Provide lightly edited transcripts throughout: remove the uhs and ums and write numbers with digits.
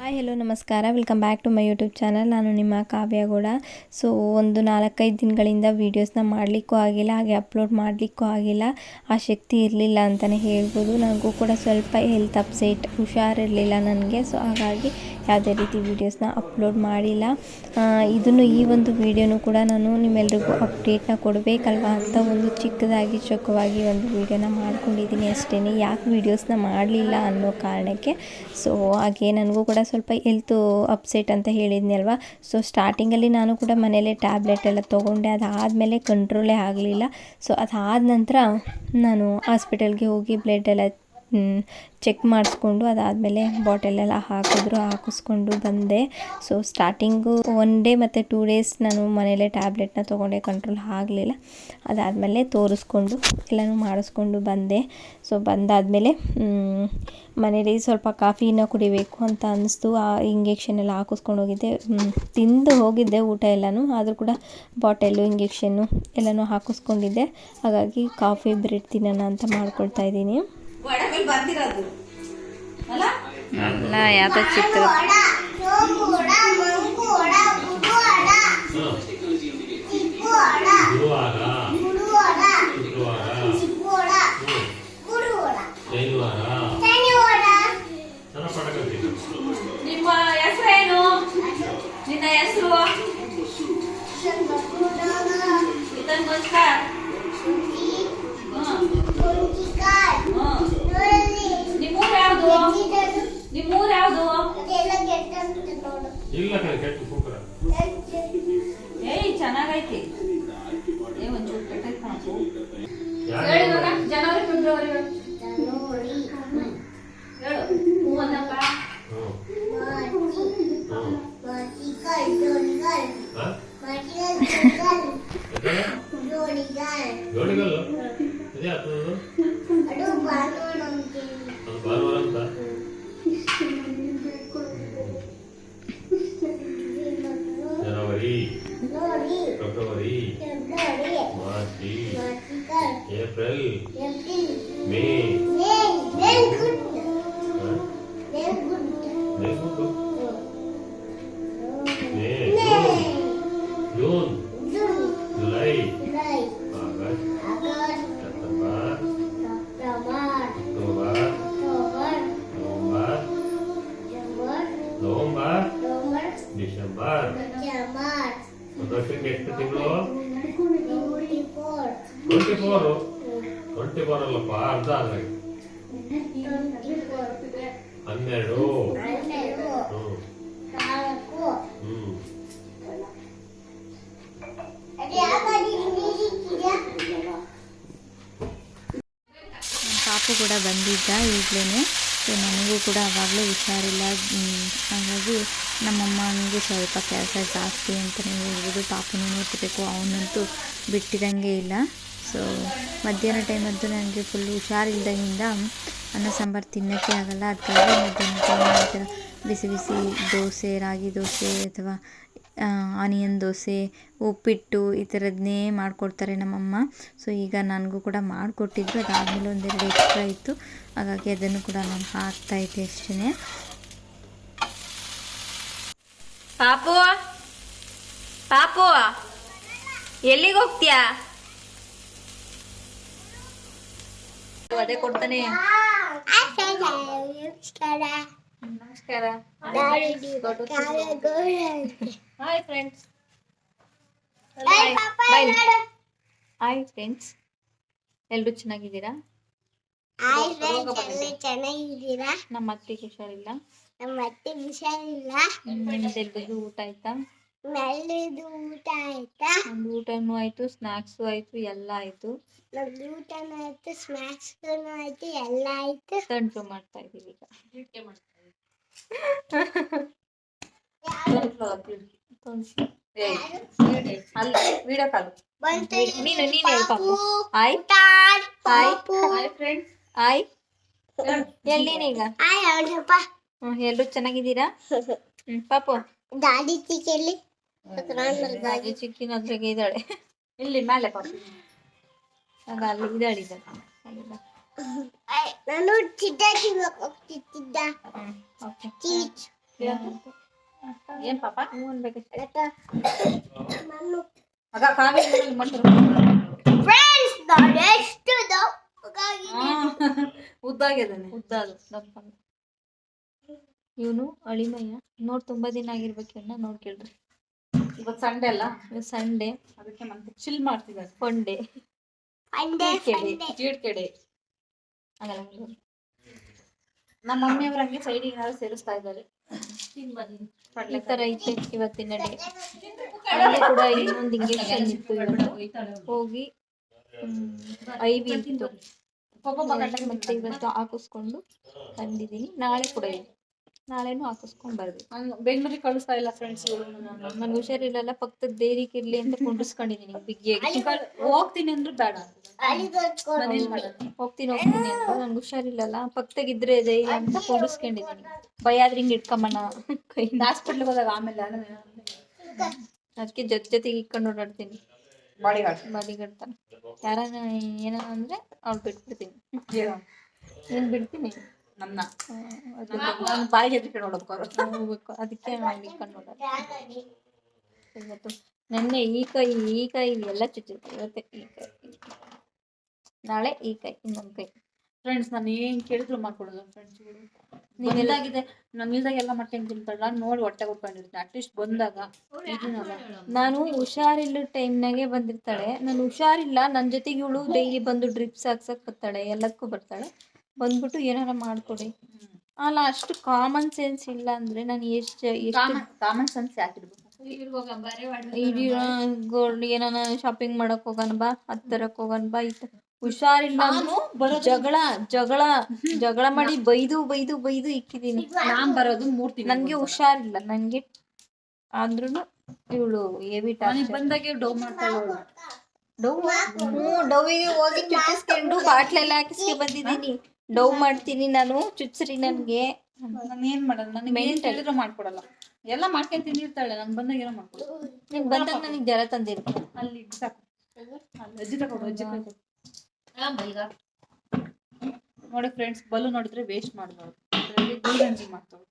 Hi hello ನಮಸ್ಕಾರ, welcome back to my YouTube channel. ನಾನು ನಿಮ್ಮ ಕಾವ್ಯಗೌಡ. ಸೊ ಒಂದು 4-5 ದಿನಗಳಿಂದ ವೀಡಿಯೋಸ್ನ ಮಾಡಲಿಕ್ಕೂ ಆಗಿಲ್ಲ, ಹಾಗೆ ಅಪ್ಲೋಡ್ ಮಾಡಲಿಕ್ಕೂ ಆಗಿಲ್ಲ. ಆ ಶಕ್ತಿ ಇರಲಿಲ್ಲ ಅಂತಲೇ ಹೇಳ್ಬೋದು. ನನಗೂ ಕೂಡ ಸ್ವಲ್ಪ ಹೆಲ್ತ್ ಅಪ್ಸೆಟ್, ಹುಷಾರಿರಲಿಲ್ಲ ನನಗೆ. ಸೊ ಹಾಗಾಗಿ ಯಾವುದೇ ರೀತಿ ವೀಡಿಯೋಸ್ನ ಅಪ್ಲೋಡ್ ಮಾಡಿಲ್ಲ. ಈ ಒಂದು ವೀಡಿಯೋನು ಕೂಡ ನಾನು ನಿಮ್ಮೆಲ್ರಿಗೂ ಅಪ್ಡೇಟ್ನ ಕೊಡಬೇಕಲ್ವ ಅಂತ ಒಂದು ಚಿಕ್ಕದಾಗಿ ಚೊಕ್ಕವಾಗಿ ಒಂದು ವೀಡಿಯೋನ ಮಾಡ್ಕೊಂಡಿದ್ದೀನಿ ಅಷ್ಟೇ. ಯಾಕೆ ವೀಡಿಯೋಸ್ನ ಮಾಡಲಿಲ್ಲ ಅನ್ನೋ ಕಾರಣಕ್ಕೆ. ಸೊ ಹಾಗೆ ನನಗೂ ಕೂಡ ಸ್ವಲ್ಪ ಹೆಲ್ತು ಅಪ್ಸೆಟ್ ಅಂತ ಹೇಳಿದ್ನಿ ಅಲ್ವಾ. ಸೊ ಸ್ಟಾರ್ಟಿಂಗಲ್ಲಿ ನಾನು ಕೂಡ ಮನೇಲೇ ಟ್ಯಾಬ್ಲೆಟ್ ಎಲ್ಲ ತೊಗೊಂಡೆ. ಅದಾದಮೇಲೆ ಕಂಟ್ರೋಲೇ ಆಗಲಿಲ್ಲ. ಸೊ ಅದಾದ ನಂತರ ನಾನು ಹಾಸ್ಪಿಟಲ್ಗೆ ಹೋಗಿ ಬ್ಲಡ್ ಎಲ್ಲ ಚೆಕ್ ಮಾಡಿಸ್ಕೊಂಡು ಅದಾದಮೇಲೆ ಬಾಟಲೆಲ್ಲ ಹಾಕಿಸ್ಕೊಂಡು ಬಂದೆ. ಸೊ ಸ್ಟಾರ್ಟಿಂಗು 1 ಡೇ ಮತ್ತು 2 ಡೇಸ್ ನಾನು ಮನೇಲೇ ಟ್ಯಾಬ್ಲೆಟ್ನ ತೊಗೊಂಡೆ, ಕಂಟ್ರೋಲ್ ಆಗಲಿಲ್ಲ. ಅದಾದಮೇಲೆ ತೋರಿಸ್ಕೊಂಡು ಎಲ್ಲನೂ ಮಾಡಿಸ್ಕೊಂಡು ಬಂದೆ. ಸೊ ಬಂದಾದಮೇಲೆ ಮನೇಲಿ ಸ್ವಲ್ಪ ಕಾಫಿನ ಕುಡಿಬೇಕು ಅಂತ ಅನ್ನಿಸ್ತು. ಆ ಇಂಜೆಕ್ಷನ್ ಎಲ್ಲ ಹಾಕಿಸ್ಕೊಂಡು ಹೋಗಿದ್ದೆ, ತಿಂದು ಹೋಗಿದ್ದೆ ಊಟ ಎಲ್ಲನೂ, ಆದರೂ ಕೂಡ ಬಾಟೆಲ್ಲು ಇಂಜೆಕ್ಷನ್ನು ಎಲ್ಲನೂ ಹಾಕಿಸ್ಕೊಂಡಿದ್ದೆ. ಹಾಗಾಗಿ ಕಾಫಿ ಬ್ರೆಡ್ ತಿನ್ನೋಣ ಅಂತ ಮಾಡ್ಕೊಳ್ತಾ ಇದ್ದೀನಿ. ಅಲ್ಲ ಯಾವುದೋ ಚಿತ್ರ ನಿಮ್ಮ ಹೆಸರೇನು? ನಿನ್ನ ಹೆಸರು ನಿಮ್ಮೂರು ಯಾವುದು? ನಿಮ್ಮೂರು ಯಾವುದು? ಏಯ್ ಚೆನ್ನಾಗೈತಿ. ಒಂಚೂರು ಕೆಟ್ಟೈತೆ ಕಾಣು. ಹೇಳಿ ನೋಡ. ಜನವರಿ ಫೆಬ್ರವರಿ ಹೇಳು. ಹೂ ಅನ್ನಪ್ಪ. ಜನವರಿ, ಫೆಬ್ರವರಿ, ಮಾರ್ಚ್, ಏಪ್ರಿಲ್, ಮೇ, ಜೂನ್, ಜುಲೈ, ಆಗಸ್ಟ್, ಸೆಪ್ಟೆಂಬರ್, ಅಕ್ಟೋಬರ್, ನವೆಂಬರ್, ಡಿಸೆಂಬರ್. ಒಂದು ವರ್ಷಕ್ಕೆ ಎಷ್ಟು ತಿಂಗಳು? 24 ಅಲ್ಲಪ್ಪ, ಅರ್ಧ ಆದ್ರೆ 12. ಪಾಪು ಕೂಡ ಬಂದಿದ್ದ ಈಗಲೇ. ಸೊ ನನಗೂ ಕೂಡ ಆವಾಗಲೇ ಹುಷಾರಿಲ್ಲ. ಹಾಗಾಗಿ ನಮ್ಮಮ್ಮನಿಗೆ ಸ್ವಲ್ಪ ಕೆಲಸ ಜಾಸ್ತಿ ಅಂತಲೇ ಹೇಳ್ಬೋದು. ಪಾಪನೂ ನೋಡ್ಕೋಬೇಕು, ಅವನಂತೂ ಬಿಟ್ಟಿರಂಗೆ ಇಲ್ಲ. ಸೊ ಮಧ್ಯಾಹ್ನ ಟೈಮಂತೂ ನನಗೆ ಫುಲ್ ಹುಷಾರಿಲ್ದಾಗಿಂದ ಅನ್ನ ಸಾಂಬಾರು ತಿನ್ನೋಕ್ಕೆ ಆಗಲ್ಲ. ಅದಕ್ಕಾಗಿ ಮಧ್ಯಾಹ್ನ ಟೈಮ್ ಈ ಥರ ಬಿಸಿ ಬಿಸಿ ದೋಸೆ, ರಾಗಿ ದೋಸೆ ಅಥವಾ ಆನಿಯನ್ ದೋಸೆ, ಉಪ್ಪಿಟ್ಟು ಈ ಥರದನ್ನೇ ಮಾಡಿಕೊಡ್ತಾರೆ ನಮ್ಮಮ್ಮ. ಸೊ ಈಗ ನನಗೂ ಕೂಡ ಮಾಡಿಕೊಟ್ಟಿದ್ರು. ಅದಾದಮೇಲೆ 1-2 ಎಕ್ಸ್ಟ್ರಾ ಇತ್ತು, ಹಾಗಾಗಿ ಅದನ್ನು ಕೂಡ ನಾನು ಹಾಕ್ತಾಯಿದ್ದೆ ಅಷ್ಟೇ. ಪಾಪು, ಪಾಪು ಎಲ್ಲಿಗೆ ಹೋಗ್ತೀಯಾ? ಅದೇ ಕೊಡ್ತಾನೆ. ನಮಸ್ಕಾರ. Hi friends. ಹಾಯ್ ಫ್ರೆಂಡ್ಸ್, ಎಲ್ಲರೂ ಚೆನ್ನಾಗಿದ್ದೀರಾ? ನಮ್ಮ ಅತ್ತೆಗೆ ಹುಷಾರಿಲ್ಲ. ನಿಮ್ದೆಲ್ರಿಗೂ ಊಟ ಆಯ್ತಾ? ನಮ್ದು ಊಟನೂ ಆಯ್ತು, ಸ್ನಾಕ್ಸು ಆಯ್ತು, ಎಲ್ಲ ಆಯ್ತು. ತಂಟು ಮಾಡ್ತಾ ಇದೀವಿ ಈಗ. ಅಲ್ಲ ವಿಡಿಯೋ ಕಾಲ್. ನೀನು ಪಾಪು. Hi hi friends. ಹಾಯ್. ಎಲ್ಲಿನೀಗ? ಎಲ್ಲರೂ ಚೆನ್ನಾಗಿದ್ದೀರಾ? ಪಾಪು ದಾದಿ ಚಿಕ್ಕಲ್ಲಿ ದಾದಿ ಚಿಕ್ಕಿನದ್ರಾಗೆ ಇದ್ದಾಳೆ. ಇಲ್ಲಿ ಮೇಲೆ ಪಾಪು ಆಗ ಅಲ್ಲಿ ಇದ್ದಾಳಿದ್ದ. ನಾನು ಚಿಟ್ಟಾಕಿ ಹೋಗ್ತಿದ್ದ. ಏನ್ ಪಾಪ ಹ್ಞೂ ಅನ್ಬೇಕಷ್ಟೆ. ಆಗ ಕಾವ್ಯ ಫ್ರೆಂಡ್ಸ್ ನಾನು ಎಷ್ಟು ಉದ್ದಾಗಿದ್ದಾನೆ. ಉದ್ದ ಅದು ದಪ್ಪ. ಇವನು ಅಳಿಮಯ್ಯ ನೋಡ್ ತುಂಬಾ ದಿನ ಆಗಿರ್ಬೇಕು ಇವನ್ನ ನೋಡ್ಕೇಳ್ರಿ. ಇವತ್ತು ಸಂಡೆ ಅಲ್ಲ, ಇವತ್ತು ಸಂಡೇ, ಅದಕ್ಕೆ ಮತ್ತೆ ಚಿಲ್ ಮಾಡ್ತಿದ್ದಾರೆ. ಫಂಡೇ ಜೀಡ್ಕೆಡೆ ಆಗಲ್ಲ. ನಮ್ಮ ಮಮ್ಮಿಯವ್ರ ಹಂಗೆ ಸೈಡಿಗೆ ಏನಾದ್ರು ಸೇರಿಸ್ತಾ ಇದ್ದಾರೆ. ಈ ತರ ಐತೆ ಇವತ್ತಿನ ಡೇ. ಅಲ್ಲಿ ಕೂಡ ಇನ್ನೊಂದು ಇಂಜೆಕ್ಷನ್ ಇತ್ತು ಇವತ್ತು, ಹೋಗಿ IV ಇತ್ತು ಮತ್ತೆ ಇವತ್ತು ಹಾಕಿಸ್ಕೊಂಡು ಬಂದಿದ್ದೀನಿ. ನಾಳೆ ಕೂಡ ಇದೆ, ನಾಳೆನೂ ಹಾಕಿಸ್ಕೊಂಡ್ ಬರ್ಬೇಕು. ನಾನು ಬೆಂಗಳೂರಿಗೆ ಕಳಿಸ್ತಾ ಇಲ್ಲ ಫ್ರೆಂಡ್ಸ್. ನನ್ಗೆ ಹುಷಾರಿಲ್ಲಲ್ಲ, ಪಕ್ಕದ ಡೈರಿಗೆ ಇರ್ಲಿ ಅಂತ ಕುಂಡಿಸ್ಕೊಂಡಿದ್ದೀನಿ ಬಿಗ್ಗಿಯಾಗಿ. ಹೋಗ್ತೀನಿ ಅಂದ್ರು ಬೇಡ, ಹೋಗ್ತೀನಿ ಅಂತ ನನ್ಗೆ ಹುಷಾರಿಲ್ಲಲ್ಲ, ಪಕ್ಕದಾಗಿದ್ರೆ ಧೈರ್ಯ ಅಂತ ಕುಂಡಿಸ್ಕೊಂಡಿದ್ದೀನಿ. ಭಯ ಆದ್ರೆ ಹಿಂಗೆ ಇಟ್ಕೊಂಬಣ ಕೈ. ಹಾಸ್ಪಿಟ್ಲಿಗೆ ಹೋದಾಗ ಆಮೇಲೆ ಅದಕ್ಕೆ ಜೊತೆಗೆ ಇಟ್ಕೊಂಡು ಓಡಾಡ್ತೀನಿ. ಬಾಡಿಗಾರ್ಡ್ ತರ ಯಾರನ್ನ ಏನ ಅಂದ್ರೆ ಅವ್ಳು ಬಿಟ್ಬಿಡ್ತೀನಿ. ಏನ್ ಬಿಡ್ತೀನಿ ನನ್ನ ಬಾಯಿಗೆ ಎದ್ಕೊಂಡು ಹೋಗ್ಬೇಕು, ಅದಕ್ಕೆ ನಾವು ಇಟ್ಕೊಂಡು ಓಡಾಡ್ತೀನಿ. ಇವತ್ತು ನೆನ್ನೆ ಈ ಕೈ ಎಲ್ಲ ಚುಚ್ಚುತ್ತೆ. ಇವತ್ತೆ ಈ ಕೈ, ನಾಳೆ ಈ ಕೈ, ಇನ್ನೊಂದು ಕೈ. ಫ್ರೆಂಡ್ಸ್ ನಾನು ಏನ್ ಕೇಳಿದ್ರು ಮಾಡ್ಕೊಡೋದು ಫ್ರೆಂಡ್ಸ್. ನೀವೆಲ್ಲಾಗಿದೆ ನಾನು ಇಲ್ದಾಗ ಎಲ್ಲ ಮಟ್ಟೆ ತಿಂತಾಳ ನೋಡಿ ಹೊಟ್ಟೆ ಉಟ್ಕೊಂಡಿರ್ತೀನಿ. ಅಟ್ಲೀಸ್ಟ್ ಬಂದಾಗ ನಾನು ಹುಷಾರಿಲ್ಲ ಟೈಮ್ನಾಗೆ ಬಂದಿರ್ತಾಳೆ. ನಾನು ಹುಷಾರಿಲ್ಲ, ನನ್ನ ಜೊತೆಗೆ ಇವಳು ಡೈಲಿ ಬಂದು ಡ್ರಿಪ್ಸ್ ಹಾಕ್ಸಕ್ ಬರ್ತಾಳೆ, ಎಲ್ಲದಕ್ಕೂ ಬರ್ತಾಳೆ. ಬಂದ್ಬಿಟ್ಟು ಏನಾರ ಮಾಡ್ಕೊಡಿ ಅಲ್ಲ, ಅಷ್ಟು ಕಾಮನ್ ಸೆನ್ಸ್ ಇಲ್ಲ ಅಂದ್ರೆ ನಾನು ಎಷ್ಟು ಕಾಮನ್ ಸೆನ್ಸ್ ಯಾಕಿರ್ಬೇಕು? ಏನಾನ ಶಾಪಿಂಗ್ ಮಾಡಕ್ ಹೋಗೋಣ ಬಾ, ಹತ್ ತರಕ್ ಹೋಗೋಣ ಬಾ, ಹುಷಾರಿಲ್ಲ ಜಗಳ ಮಾಡಿ ಬೈದು ಇಕ್ಕಿದೀನಿ. ನಾನ್ ಬರೋದು 3 ತಿಂಗಳು. ನನ್ಗೆ ಹುಷಾರಿಲ್ಲ, ನನ್ಗೆ ಆದ್ರೂನು ಇವಳು ಹೆವಿ ಟಾರ್ಚರ್. ಬಂದಾಗೆ ಡವ್ ಮಾಡ್ತಾಳೆ. ಡವ್ವಿಗೆ ಹೋಗಿ ಚುಚ್ಚಿಸ್ಕೊಂಡು ಬಾಟ್ಲೆಲ್ಲ ಹಾಕಿಸ್ಕೆ ಬಂದಿದ್ದೀನಿ. ಡವ್ ಮಾಡ್ತೀನಿ ನಾನು, ಚುಚ್ಚ್ರಿ ನನ್ಗೆ. ನಾನು ಏನ್ ಮಾಡೋದು? ನನಗೆ ಏನ್ ಹೇಳಿದ್ರು ಮಾಡ್ಕೊಡಲ್ಲ, ಎಲ್ಲ ಮಾಡ್ಕೊಂಡ್ ತಿಂದಿರ್ತಾಳೆ. ನನ್ ಬಂದಾಗ ಏನೋ ಮಾಡ್ಕೊಡು. ನೀನ್ ಬಂದಾಗ ನನಗೆ ಜ್ವರ ತಂದಿರು. ಅಲ್ಲಿ ಸಾಕು, ಅಜ್ಜಿ ತಗೊಂಡು ನೋಡಿ ಫ್ರೆಂಡ್ಸ್. ಬಲ್ಲು ನೋಡಿದ್ರೆ ವೇಸ್ಟ್ ಮಾಡ್ಬಾರ್ದು, ಅದ್ರಲ್ಲಿ ಗೂಗಂಜಿ ಮಾಡ್ತಾವೆ.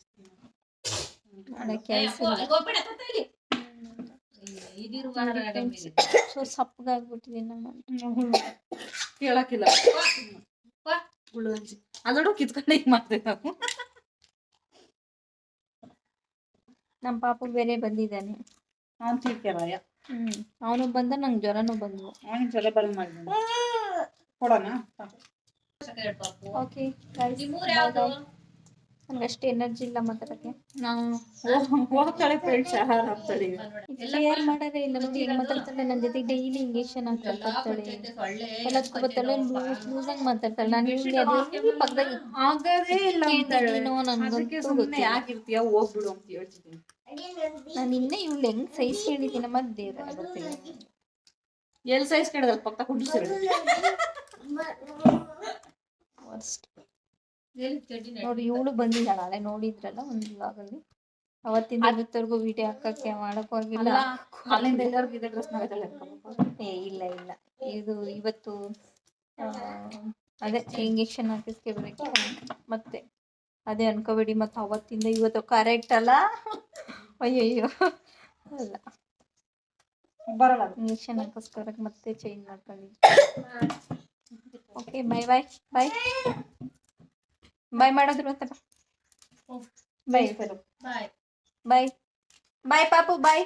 ಸಪ್ಪಗಾಗ್ಬಿಟ್ಟಿದೀನಿ ನಮ್ಮ. ಕೇಳಕ್ಕಿಲ್ಲ ಗುಳುಗಂಜಿ ಅದೋಡು ಕಿತ್ಕೊಂಡು ಹಿಂಗ್ ಮಾಡ್ತೇವೆ ನಾವು. ನಮ್ಮ ಪಾಪು ಬೇರೆ ಬಂದಿದ್ದಾನೆ, ಅವ್ನು ತೀರ್ಕೆರಾಯ. ಅವನು ಬಂದ, ನಂಗೆ ಜ್ವರನೂ ಬಂದ್ವು. ಅವನಿಗೆ ಜ್ವರ ಬರ ಮಾಡಿದ ಕೊಡೋಣ. ಓಕೆ ನಂಗೆ ಅಷ್ಟು ಎನರ್ಜಿ ಇಲ್ಲ ಮಾತಾಡಕ್ಕೆ. ನಾನು ಹೋಗ್ತಾಳೆ ಫ್ರೆಂಡ್ಸ್, ಆಹಾರ ಹಾಕ್ತಾಳೆ. ಶೇರ್ ಮಾಡಾರೆ ಇಲ್ಲ ನೋಡಿ ಹೆಂಗ್ ಮಾತಾಡ್ತಾಳೆ. ನನ್ನ ಜೊತೆಗೆ ಡೈಲಿ ಇಂಜೆಕ್ಷನ್ ಹಾಕ್ತಾಳೆ, ಎಲ್ಲದಕ್ಕೂ ಬರ್ತಾಳೆ, ಲೂಸ್ ಆಗಿ ಮಾತಾಡ್ತಾಳೆ. ನಾನು ಇವ್ಳಿಗೆ ಅದೇ ಪಕ್ಕದಾಗ ಆಗದೇ ಇಲ್ಲ ನನ್ಗಂತೂ ಗೊತ್ತಿಲ್ಲ. ಯಾಕಿರ್ತೀಯ ಹೋಗ್ಬಿಡು ಅಂತ ಹೇಳ್ತಿದ್ದೀನಿ. ನಾನು ಇನ್ನೇ ಇವ್ಳು ಹೆಂಗ್ ಸೈಜ್ ಕೇಳಿದ್ದೀನಿ ಮತ್ತೆ ಗೊತ್ತಿಲ್ಲ. ಎಲ್ಲಿ ಸೈಜ್ ಕೇಳಿದ್ರೆ ಪಕ್ಕ ಕುಂಡಿಸಿರು. ನೋಡಿ ಇವಳು ಬಂದಿದ್ದಾಳೆ, ನಾಳೆ ನೋಡಿದ್ರಲ್ಲ ಒಂದು ಬ್ಲಾಗಲ್ಲಿ. ಅವತ್ತಿಂದ ಇವತ್ತವರೆಗೂ ವಿಡಿಯೋ ಹಾಕಕ್ಕೆ ಮಾಡಕ್ಕೂ ಆಗಿಲ್ಲ. ಅಲ್ಲಿಂದ ಎಲ್ಲರಿಗೂ ಇದೇ ಡ್ರೆಸ್ ನಾಳೆ ಇಲ್ಲ ಇದು ಇವತ್ತು ಅದೇ ಇಂಜೆಕ್ಷನ್ ಹಾಕಿಸ್ಕೋಬೇಕು ಮತ್ತೆ. ಅದೇ ಅನ್ಕೋಬೇಡಿ ಮತ್ತೆ ಅವತ್ತಿಂದ ಇವತ್ತು ಕರೆಕ್ಟ್ ಅಲ್ಲ. ಅಯ್ಯಯ್ಯೋ ಅಲ್ಲ, ಬರಲ್ಲ ಇಂಜೆಕ್ಷನ್ ಹಾಕಿಸ್ಕೊಳಕ್ ಮತ್ತೆ ಚೇಂಜ್ ಮಾಡ್ಕೊಂಡಿದ್ದೆ. ಓಕೆ ಬಾಯ್ ಬಾಯ್ ಬಾಯ್ ಬಾಯ್ ಮಾಡಿದ್ರು ಅಂತ ಬಾಯ್ ಬಾಯ್ ಬಾಯ್ ಬಾಯ್ ಪಾಪು ಬಾಯ್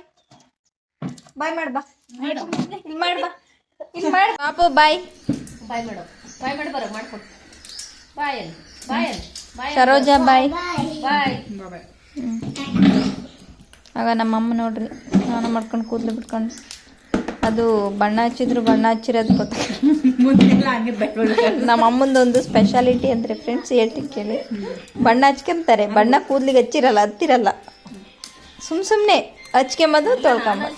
ಬಾಯ್ ಮಾಡ್ಬಾ, ಇಲ್ಲಿ ಮಾಡ್ಬಾ, ಇಲ್ಲಿ ಮಾಡ್ ಪಾಪು ಬಾಯ್ ಬಾಯ್ ಮಾಡು, ಬಾಯ್ ಮಾಡಿ ಬರೋ ಮಾಡ್ಕೊಡು. ಬಾಯ್ ಬಾಯ್ ಬಾಯ್ ಸರೋಜಾ ಬಾಯ್ ಬಾಯ್. ಆಗ ನಮ್ಮಮ್ಮ ನೋಡ್ರಿ ಸ್ನಾನ ಮಾಡ್ಕೊಂಡು ಕೂದಲು ಬಿಟ್ಕೊಂಡು, ಅದು ಬಣ್ಣ ಹಚ್ಚಿದ್ರು ಬಣ್ಣ ಹಚ್ಚಿರೋದು ನಮ್ಮ ಅಮ್ಮಂದೊಂದು ಸ್ಪೆಷಾಲಿಟಿ ಅಂದರೆ ಫ್ರೆಂಡ್ಸ್ ಹೇಳ್ತೀನಿ ಕೇಳಿ. ಬಣ್ಣ ಹಚ್ಕೊಂತಾರೆ, ಬಣ್ಣ ಕೂದಲಿಗೆ ಹಚ್ಚಿರಲ್ಲ, ಹತ್ತಿರಲ್ಲ, ಸುಮ್ಮನೆ ಹಚ್ಕೊಂಬದು ತೊಳ್ಕೊಂಬದು.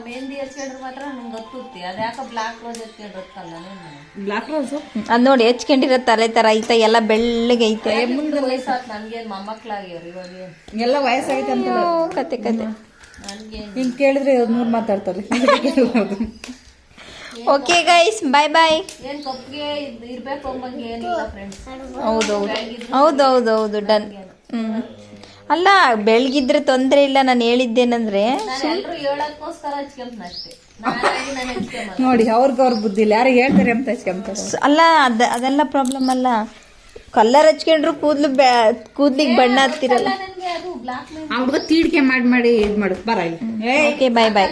ಮೆಹಂದಿ ಹಚ್ಕೊಂಡ್ರೆ ಮಾತ್ರ ನಂಗೆ ಗೊತ್ತುತ್ತಿ. ಅದ್ಯಾಕ ಬ್ಲಾಕ್ ರೋಸ್ ಹಚ್ಕೊಂಡ್ರತ್ತಲ್ಲ ಬ್ಲಾಕ್ ರೋಸು. ಅದು ನೋಡಿ ಹಚ್ಕೊಂಡಿರೋ ತಲೆ ಥರ ಐತೆ, ಎಲ್ಲ ಬೆಳ್ಳಗೆ ಐತೆ. ಮುಂದೆ ವಯಸ್ಸಾತ್ ನನಗೆ ಮೊಮ್ಮಕ್ಳಾಗ್ಯವ್ರು. ಇವಾಗ ಎಲ್ಲ ವಯಸ್ಸಾಗೈತೆ ಅಂತ ಕತೆ ನಿನ್ ಕೇಳಿದ್ರೆ 100 ಮಾತಾಡ್ತಾರೆ. ಓಕೆ ಗೈಸ್ ಬಾಯ್ ಬಾಯ್. ಏನ್ ಕಪ್ಪಿಗೆ ಇರ್ಬೇಕು ಅಂಬಂಗೆ ಏನಿಲ್ಲ ಫ್ರೆಂಡ್ಸ್. ಹೌದೌದು ಡನ್. ಅಲ್ಲ ಬೆಳಗಿದ್ರೆ ತೊಂದರೆ ಇಲ್ಲ. ನಾನು ಹೇಳಿದ್ದೇನಂದ್ರೆ ನೋಡಿ ಅವ್ರ ಬುದ್ಧಿ ಇಲ್ಲ, ಯಾರು ಹೇಳ್ತಾರೆ ಅಂತ ಹಚ್ಕೊಂತಾರೆ. ಅಲ್ಲ ಅದೆಲ್ಲ ಪ್ರಾಬ್ಲಮ್ ಅಲ್ಲ. ಕಲ್ಲರ್ ಹಚ್ಕೊಂಡ್ರು ಕೂದ್ಲಿಗೆ ಬಣ್ಣ ಹತ್ತಿರಲ್ಲ. ಆ ಹುಡುಗ ತೀಡಿಕೆ ಮಾಡಿ ಇದು ಮಾಡು ಬರ ಇಲ್ಲಿ. ಓಕೆ ಬಾಯ್ ಬಾಯ್.